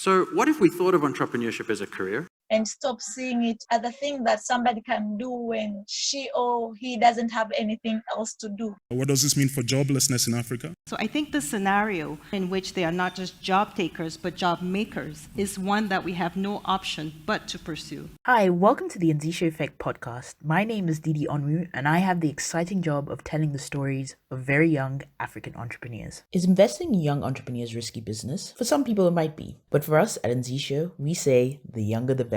So what if we thought of entrepreneurship as a career? And stop seeing it as a thing that somebody can do when she or he doesn't have anything else to do. What does this mean for joblessness in Africa? So I think the scenario in which they are not just job takers, but job makers is one that we have no option but to pursue. Hi, welcome to the Anzisha Effect podcast. My name is Didi Onwu, and I have the exciting job of telling the stories of very young African entrepreneurs. Is investing in young entrepreneurs risky business? For some people it might be, but for us at Anzisha, we say the younger the better.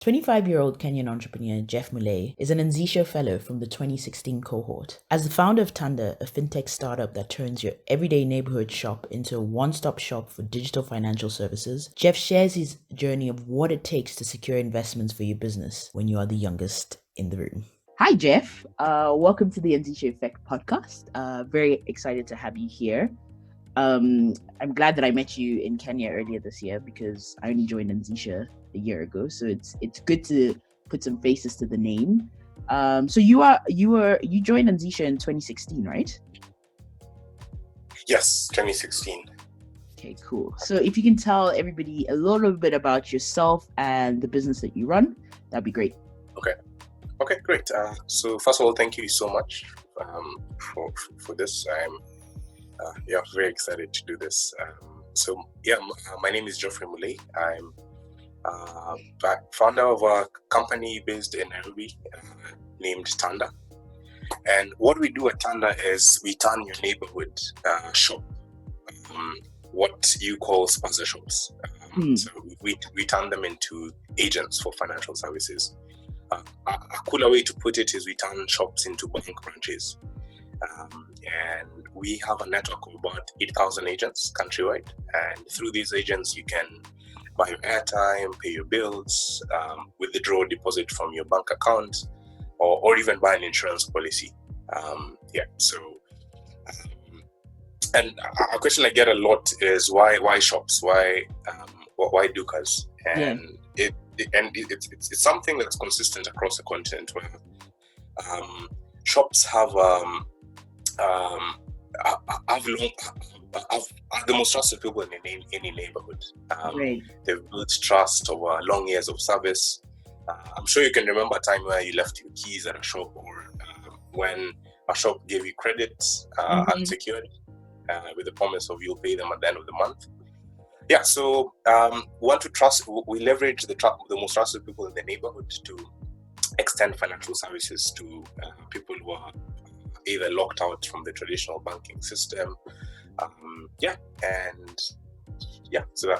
25-year-old Kenyan entrepreneur Geoffrey Mulei is an Anzisha Fellow from the 2016 cohort. As the founder of Tanda, a fintech startup that turns your everyday neighborhood shop into a one-stop shop for digital financial services, Jeff shares his journey of what it takes to secure investments for your business when you are the youngest in the room. Hi, Jeff. Welcome to the Anzisha Effect podcast. Very excited to have you here. I'm glad that I met you in Kenya earlier this year because I only joined Anzisha a year ago, so it's good to put some faces to the name. So you joined Anzisha in 2016, right? Yes, 2016. Okay, cool. So if you can tell everybody a little bit about yourself and the business that you run, that'd be great. Okay, great. So first of all, thank you so much for this. I'm very excited to do this. My name is Geoffrey Mulei. I'm founder of a company based in Nairobi named Tanda. And what we do at Tanda is we turn your neighborhood shop, what you call spaza shops. So we turn them into agents for financial services. A cooler way to put it is we turn shops into bank branches. And we have a network of about 8,000 agents countrywide. And through these agents, you can buy your airtime, pay your bills, withdraw deposit from your bank account, or even buy an insurance policy. And a question I get a lot is why shops? Why dukas? And it's something that's consistent across the continent where shops have the most trusted people in any neighborhood. They've built trust over long years of service. I'm sure you can remember a time where you left your keys at a shop, or when a shop gave you credit unsecured with the promise of you'll pay them at the end of the month. So we leverage the most trusted people in the neighborhood to extend financial services to people who are either locked out from the traditional banking system. So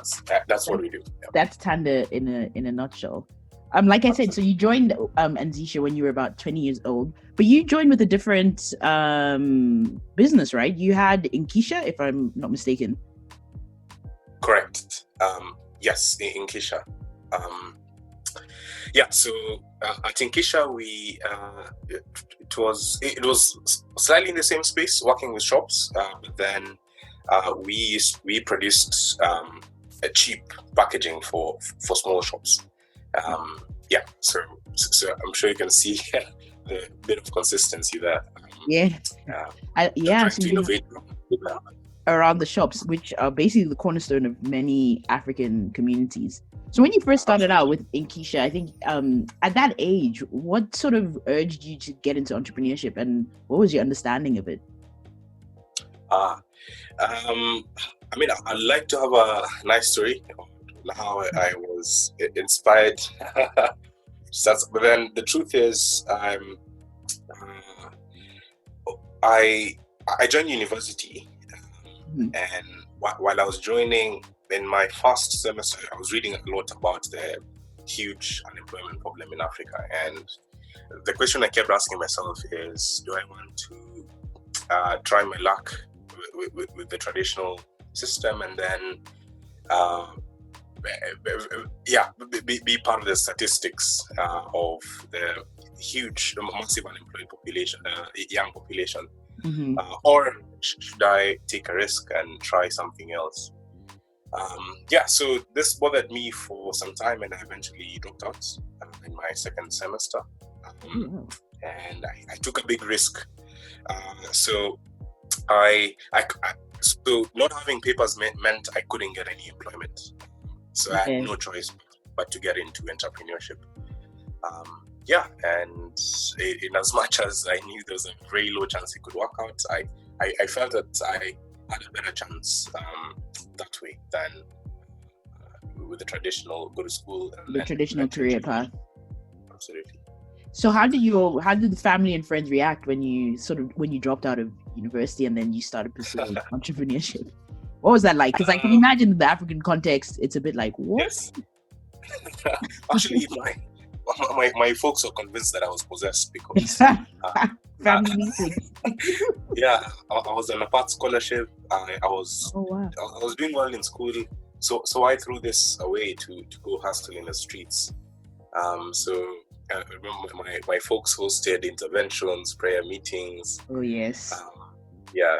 that's what we do. That's Tanda in a nutshell. Like I said, so you joined Anzisha when you were about 20 years old, but you joined with a different business, right? You had Inkisha, if I'm not mistaken. Correct. Yes, Inkisha. So at Inkisha, it was slightly in the same space, working with shops, but then we produced a cheap packaging for small shops. So I'm sure you can see the bit of consistency there. Trying to innovate around the shops, which are basically the cornerstone of many African communities. So when you first started out with Inkisha, I think at that age, what sort of urged you to get into entrepreneurship, and what was your understanding of it? I'd like to have a nice story of how I was inspired. But then the truth is, I joined university, and while I was joining, in my first semester, I was reading a lot about the huge unemployment problem in Africa. And the question I kept asking myself is, do I want to try my luck with the traditional system and then be part of the statistics of the huge, massive unemployed population, young population? Or should I take a risk and try something else? So this bothered me for some time, and I eventually dropped out in my second semester. And I took a big risk. So not having papers meant I couldn't get any employment. So I had no choice but to get into entrepreneurship. And in as much as I knew there was a very low chance it could work out, I felt that I had a better chance that way than with the traditional go to school. And the traditional career path. Absolutely. So how did the family and friends react when you dropped out of university and then you started pursuing entrepreneurship? What was that like? Because I can imagine in the African context, it's a bit like, what? Yes. Actually, my folks were convinced that I was possessed because family meetings. I was on a part scholarship. I was doing well in school, so I threw this away to go hustle in the streets. I remember my folks hosted interventions, prayer meetings. Oh yes.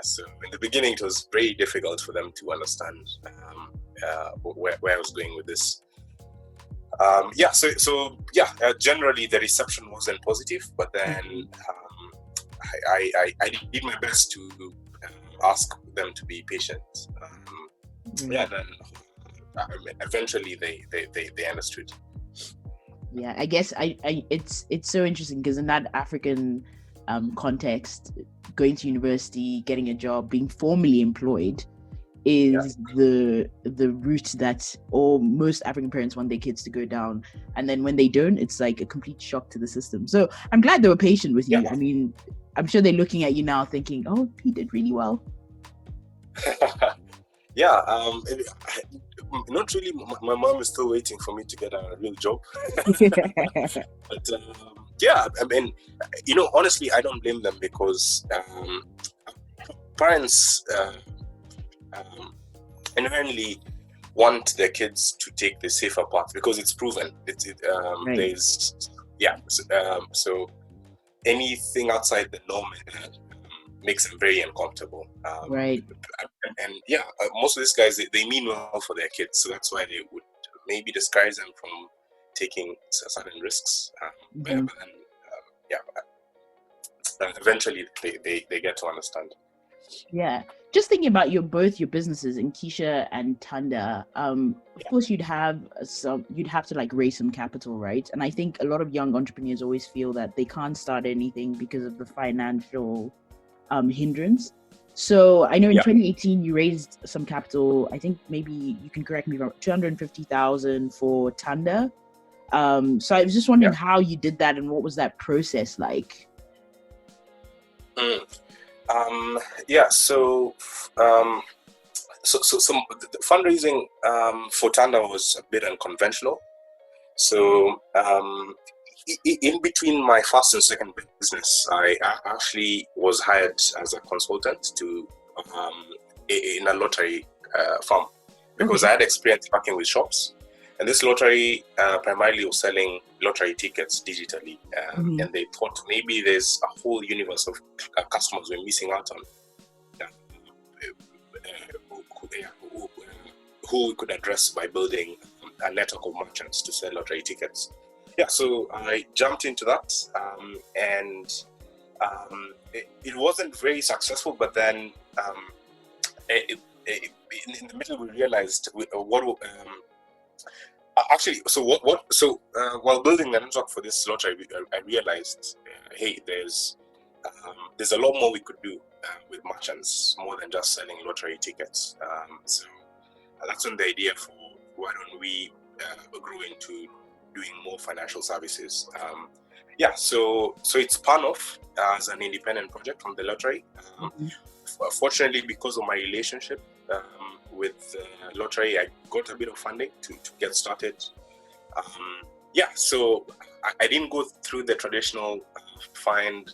So in the beginning, it was very difficult for them to understand where I was going with this. Generally the reception wasn't positive, but then I did my best to ask them to be patient. Then eventually they understood. Yeah, I guess it's so interesting because in that African context, going to university, getting a job, being formally employed is the route that most African parents want their kids to go down. And then when they don't, it's like a complete shock to the system. So I'm glad they were patient with you. I mean, I'm sure they're looking at you now thinking, oh, he did really well. Not really. My mom is still waiting for me to get a real job. But I mean, honestly, I don't blame them because parents inherently want their kids to take the safer path because it's proven. So anything outside the norm makes them very uncomfortable. Most of these guys, they mean well for their kids, so that's why they would maybe discourage them from taking certain risks. Eventually they get to understand. Yeah, just thinking about both your businesses, Anzisha and Tanda. Of course, you'd have to like raise some capital, right? And I think a lot of young entrepreneurs always feel that they can't start anything because of the financial hindrance. So I know in 2018 you raised some capital. I think maybe you can correct me if I'm wrong, 250,000 for Tanda. So I was just wondering how you did that and what was that process like? So the fundraising for Tanda was a bit unconventional. So in between my first and second business, I actually was hired as a consultant to in a lottery firm because I had experience working with shops, and this lottery primarily was selling lottery tickets digitally, and they thought maybe there's a whole universe of customers we're missing out on who we could address by building a network of merchants to sell lottery tickets. So I jumped into that, and it wasn't very successful. But then in the middle, we realized while building the network for this lottery, I realized, hey, there's a lot more we could do with merchants, more than just selling lottery tickets. So that's when the idea for why don't we grow into doing more financial services. So it spun off as an independent project from the lottery. Fortunately, because of my relationship with the lottery, I got a bit of funding to get started. So I didn't go through the traditional find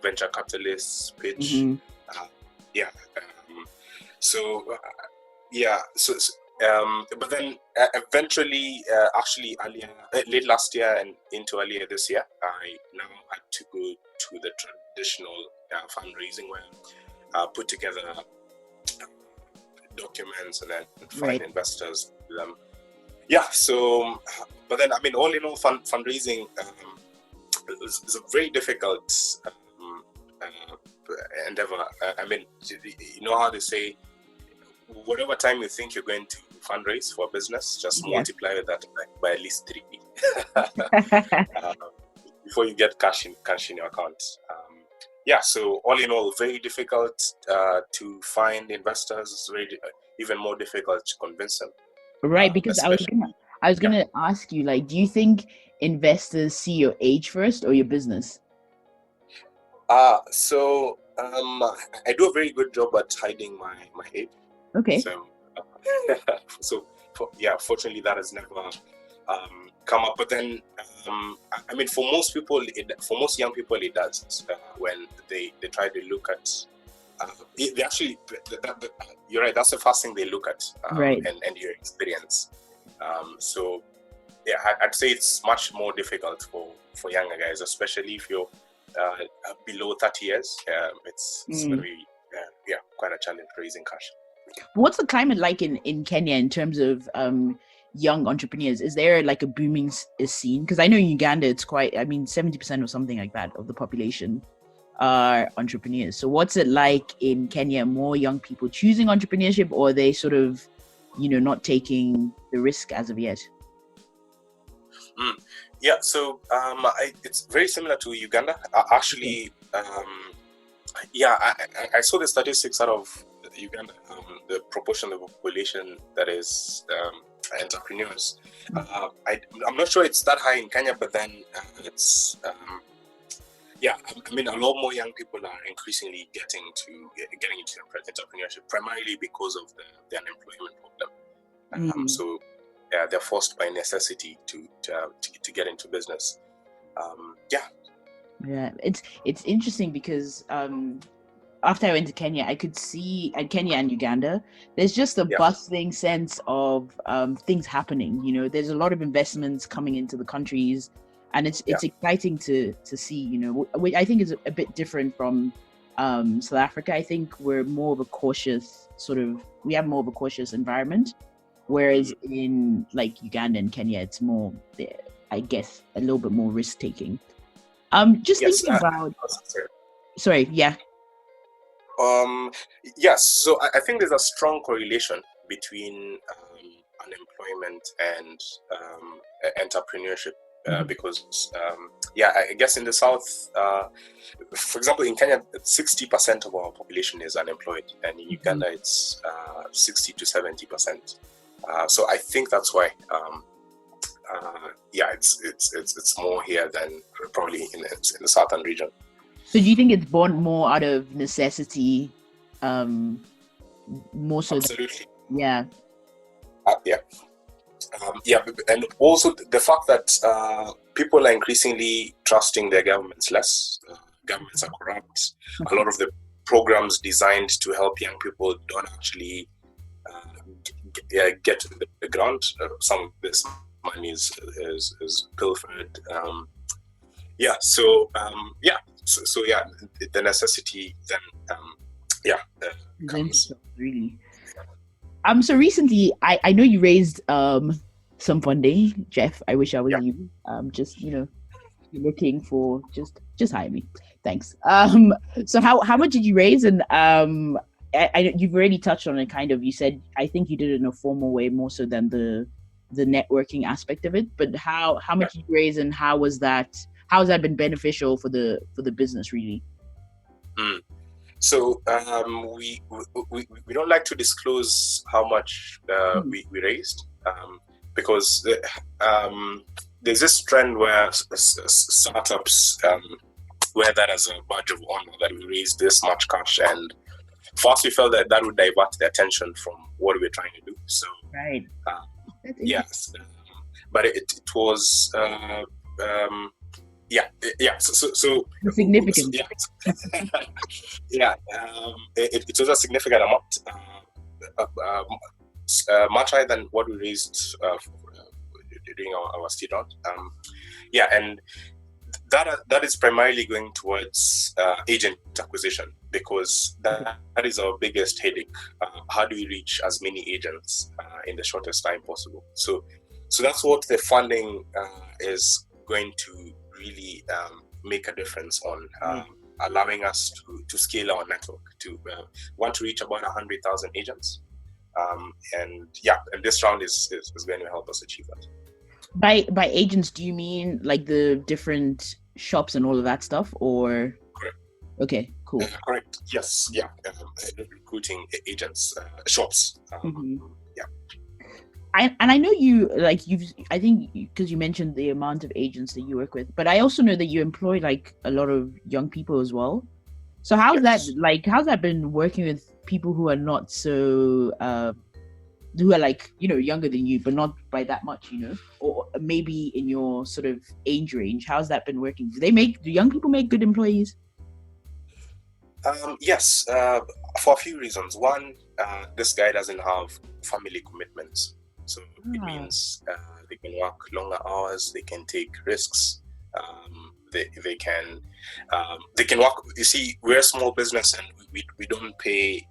venture capitalists pitch. But then eventually, late last year and into earlier this year, I now had to go to the traditional fundraising where I put together documents and then find investors. But then, I mean, all in all, fundraising is a very difficult endeavor. I mean, you know how they say, whatever time you think you're going to fundraise for a business, just Yes. multiply that by at least 3 before you get cash in your account. So all in all, very difficult to find investors. It's even more difficult to convince them. Right, because I was gonna ask you, like, do you think investors see your age first or your business? I do a very good job at hiding my age. Okay. Fortunately, that has never come up. But then, for most people, for most young people, it does. When they try to look at, they actually, you're right. That's the first thing they look at, Right. and your experience. I'd say it's much more difficult for younger guys, especially if you're below 30 years. It's very quite a challenge raising cash. What's the climate like in Kenya in terms of young entrepreneurs? Is there like a booming scene? Because I know in Uganda it's quite, 70% or something like that of the population are entrepreneurs. So what's it like in Kenya? More young people choosing entrepreneurship, or are they sort of, not taking the risk as of yet? It's very similar to Uganda. I saw the statistics out of Uganda, the proportion of the population that is entrepreneurs. I'm not sure it's that high in Kenya, but then it's a lot more young people are increasingly getting into entrepreneurship, primarily because of the unemployment problem. They're forced by necessity to get into business. It's interesting because after I went to Kenya, I could see at Kenya and Uganda, there's just a bustling sense of things happening. There's a lot of investments coming into the countries, and it's exciting to see. Which I think is a bit different from South Africa. I think we're more of a cautious we have more of a cautious environment, whereas in like Uganda and Kenya, it's more, I guess, a little bit more risk taking. Thinking about. Sorry, yeah. So I think there's a strong correlation between unemployment and entrepreneurship, because I guess in the South, for example, in Kenya, 60% of our population is unemployed, and in Uganda, it's 60 to 70%. So I think that's why, it's more here than probably in the southern region. So do you think it's born more out of necessity, more so? Absolutely. And also the fact that people are increasingly trusting their governments less. Governments are corrupt. A lot of the programs designed to help young people don't actually get to the ground. Some of this money is pilfered. The necessity then comes. Really. So recently, I know you raised some funding, Jeff. I wish I was you. Just looking for just hire me. Thanks. So how much did you raise? And I you've already touched on it kind of. You said I think you did it in a formal way more so than the networking aspect of it. But how much did you raise, and how has that been beneficial for the business really? So we don't like to disclose how much we raised, because there's this trend where startups wear that as a badge of honor, that we raised this much cash, and first we felt that would divert the attention from what we're trying to do. So right. Yes, but it was so significant. It was a significant amount, much higher than what we raised during our seed round. And that is primarily going towards agent acquisition, because that is our biggest headache. How do we reach as many agents in the shortest time possible? So that's what the funding is going to really make a difference on, allowing us to scale our network. To want to reach about 100,000 agents And this round is going to help us achieve that. By agents, do you mean like the different shops and all of that stuff, or? Correct. Okay, cool. Correct. Yes. Yeah. Recruiting agents, shops. Yeah. I know I think because you mentioned the amount of agents that you work with, but I also know that you employ like a lot of young people as well. So how's that been working with people who are not so who are like, younger than you, but not by that much, or maybe in your sort of age range? How's that been working? Do young people make good employees? Yes, for a few reasons. One, this guy doesn't have family commitments, so it means they can work longer hours, they can take risks, they can work. You see, we're a small business and we don't pay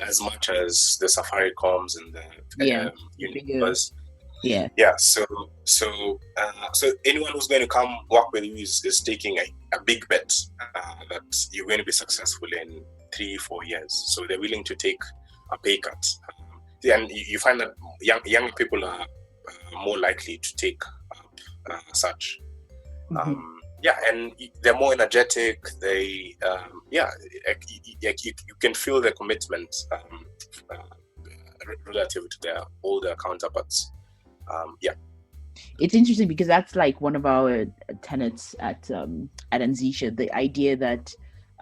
as much as the Safaricoms and the Unilever's. Yeah. So anyone who's going to come work with you is taking a big bet that you're going to be successful in 3-4 years. So they're willing to take a pay cut. And you find that young people are more likely to take such. And they're more energetic. They, you can feel their commitment relative to their older counterparts. It's interesting because that's like one of our tenets at Anzisha, the idea that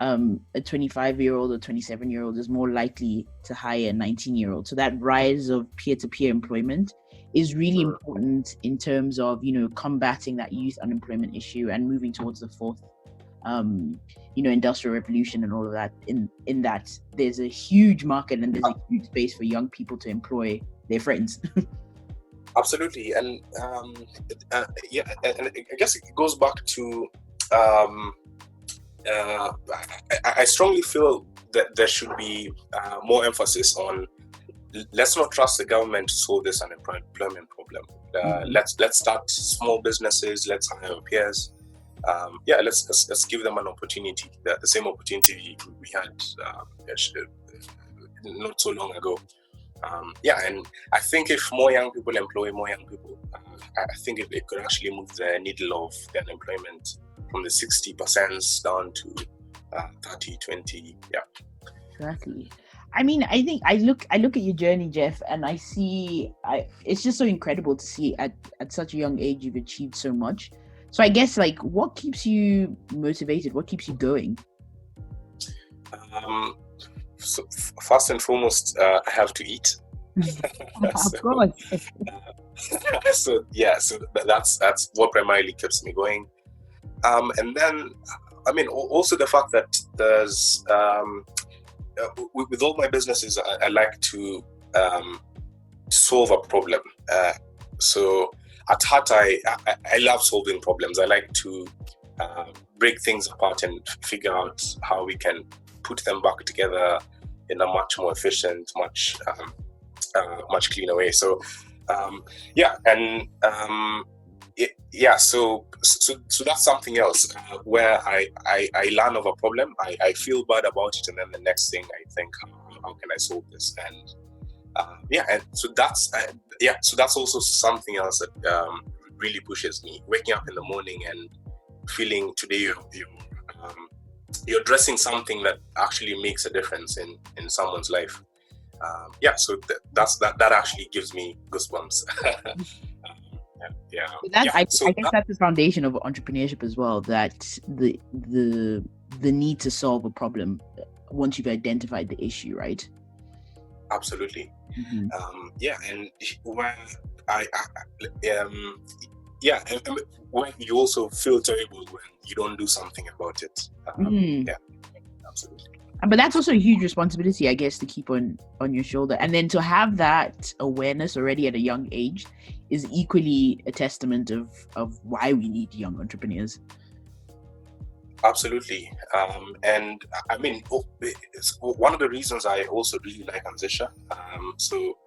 a 25-year-old or 27-year-old is more likely to hire a 19-year-old. So that rise of peer-to-peer employment is really important in terms of, combating that youth unemployment issue and moving towards the fourth, industrial revolution and all of that. In that there's a huge market and there's a huge space for young people to employ their friends. Absolutely, and and I guess it goes back to I strongly feel that there should be more emphasis on let's not trust the government to solve this unemployment problem. Let's start small businesses. Let's hire our peers. Let's give them an opportunity. The same opportunity we had not so long ago. And I think if more young people employ more young people, I think it could actually move the needle of the unemployment from the 60% down to 30, 20. Yeah. Exactly. I mean, I think I look at your journey, Jeff, and I see it's just so incredible to see at such a young age you've achieved so much. So I guess what keeps you motivated? What keeps you going? So first and foremost, I have to eat. Of course. So that's what primarily keeps me going. And then, I mean, also the fact that there's with all my businesses, I like to solve a problem. So at heart, I love solving problems. I like to break things apart and figure out how we can put them back together in a much more efficient, much cleaner way. So so that's something else where I learn of a problem, I feel bad about it, and then the next thing I think, how can I solve this? And so that's also something else that really pushes me. Waking up in the morning and feeling today you're addressing something that actually makes a difference in someone's life. So that actually gives me goosebumps. I guess that's the foundation of entrepreneurship as well, that the need to solve a problem once you've identified the issue, right? Absolutely. And where when you also feel terrible when you don't do something about it. Absolutely. But that's also a huge responsibility, I guess, to keep on your shoulder. And then to have that awareness already at a young age is equally a testament of why we need young entrepreneurs. Absolutely. And I mean, one of the reasons I also really like Anzisha, so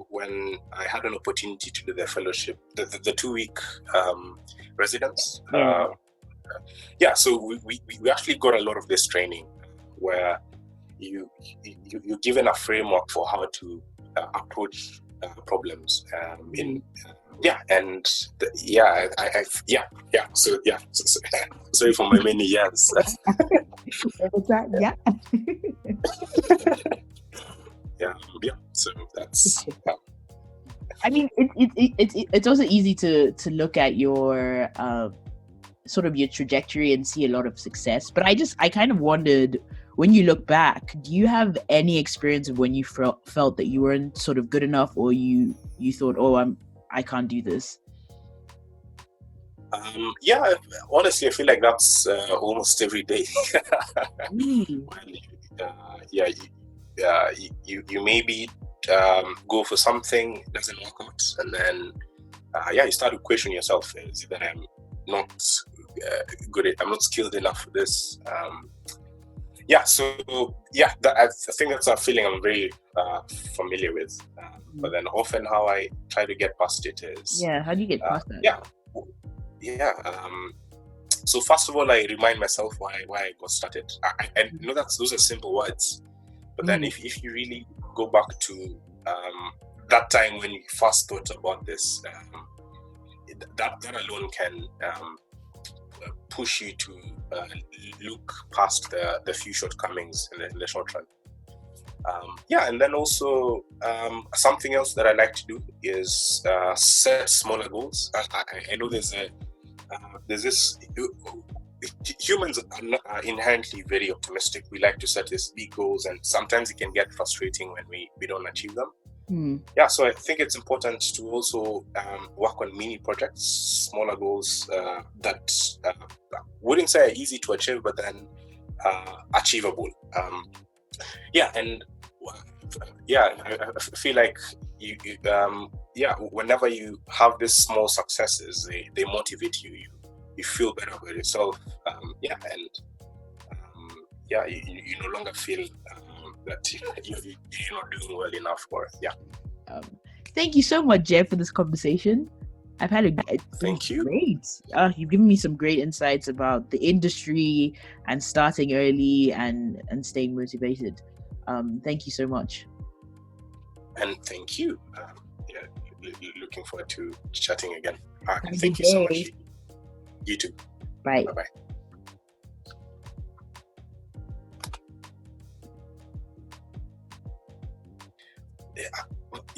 when I had an opportunity to do the fellowship, the 2-week residence, so we actually got a lot of this training where you're given a framework for how to approach problems sorry for my many years. Yeah. So that's I mean, it's also easy to look at your sort of your trajectory and see a lot of success. But I kind of wondered, when you look back, do you have any experience of when you felt that you weren't sort of good enough, or you thought, oh, I can't do this? Honestly, I feel like that's almost every day. You maybe go for something, doesn't work out, and then you start to question yourself. Is it that I'm not I'm not skilled enough for this? I think that's a feeling I'm very familiar with. But then often how I try to get past it is... how do you get past that? So first of all, I remind myself why I got started. I know those are simple words, but then if you really go back to that time when you first thought about this, that alone can push you to look past the few shortcomings in the short run. And then also something else that I like to do is set smaller goals. I know there's this... Humans are inherently very optimistic. We like to set these big goals, and sometimes it can get frustrating when we don't achieve them. So I think it's important to also work on mini projects, smaller goals that wouldn't say are easy to achieve, but then achievable. I feel like whenever you have these small successes, they motivate you. You feel better about yourself. You no longer feel that you're not doing well enough. Thank you so much, Jeff, for this conversation. I've had Thank you. Great. You've given me some great insights about the industry and starting early and staying motivated. Thank you so much. And thank you. Looking forward to chatting again. Thank you so much. You too. Bye. Bye-bye.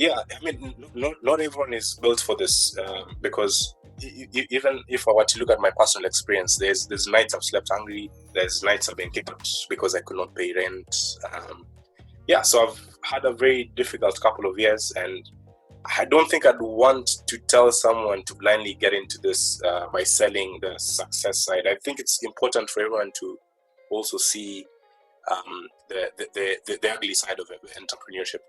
I mean, not everyone is built for this because even if I were to look at my personal experience, there's nights I've slept hungry, there's nights I've been kicked out because I could not pay rent. So I've had a very difficult couple of years, and I don't think I'd want to tell someone to blindly get into this by selling the success side. I think it's important for everyone to also see the ugly side of entrepreneurship,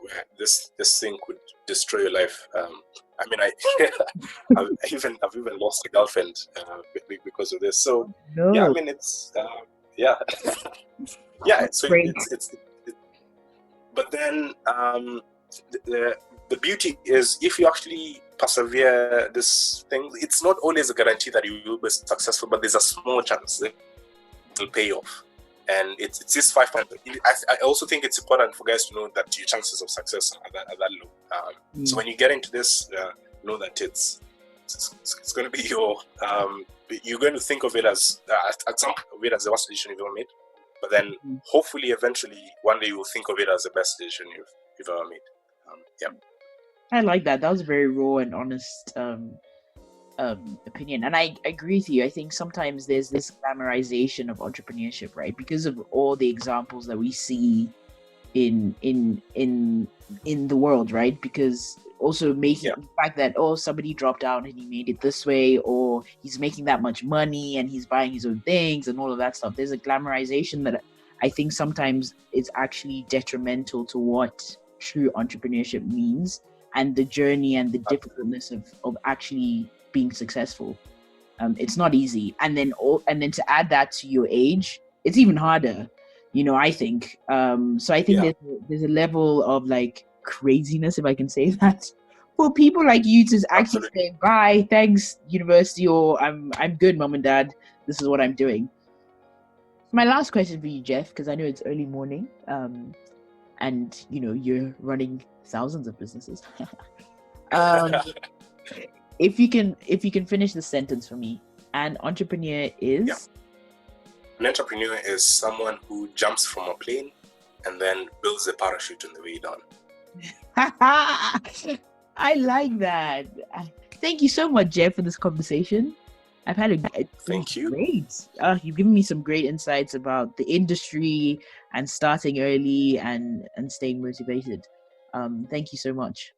where this thing could destroy your life. I've even lost a girlfriend because of this. So it's it's but then the beauty is, if you actually persevere this thing, it's not always a guarantee that you will be successful, but there's a small chance that it will pay off. And it's this 5%. I also think it's important for guys to know that your chances of success are that low. So when you get into this, know that it's going to be you're going to think of it as at some point as the worst decision you've ever made. But then hopefully, eventually, one day you'll think of it as the best decision you've ever made. I like that. That was a very raw and honest opinion, and I agree with you. I think sometimes there's this glamorization of entrepreneurship, right? Because of all the examples that we see in the world, right? Because also making the fact that somebody dropped out and he made it this way, or he's making that much money and he's buying his own things and all of that stuff. There's a glamorization that I think sometimes it's actually detrimental to what true entrepreneurship means and the journey and the difficultness of actually being successful. It's not easy, and then to add that to your age, it's even harder. I think. So I think there's a level of like craziness, if I can say that, for people like you to actually say bye, thanks university, or I'm good, mom and dad, this is what I'm doing. My last question for you, Jeff, because I know it's early morning, and you're running thousands of businesses. If you can finish the sentence for me, an entrepreneur is. Yeah. An entrepreneur is someone who jumps from a plane and then builds a parachute on the way down. I like that. Thank you so much, Jeff, for this conversation. I've had Thank you. Great. You've given me some great insights about the industry and starting early and staying motivated. Thank you so much.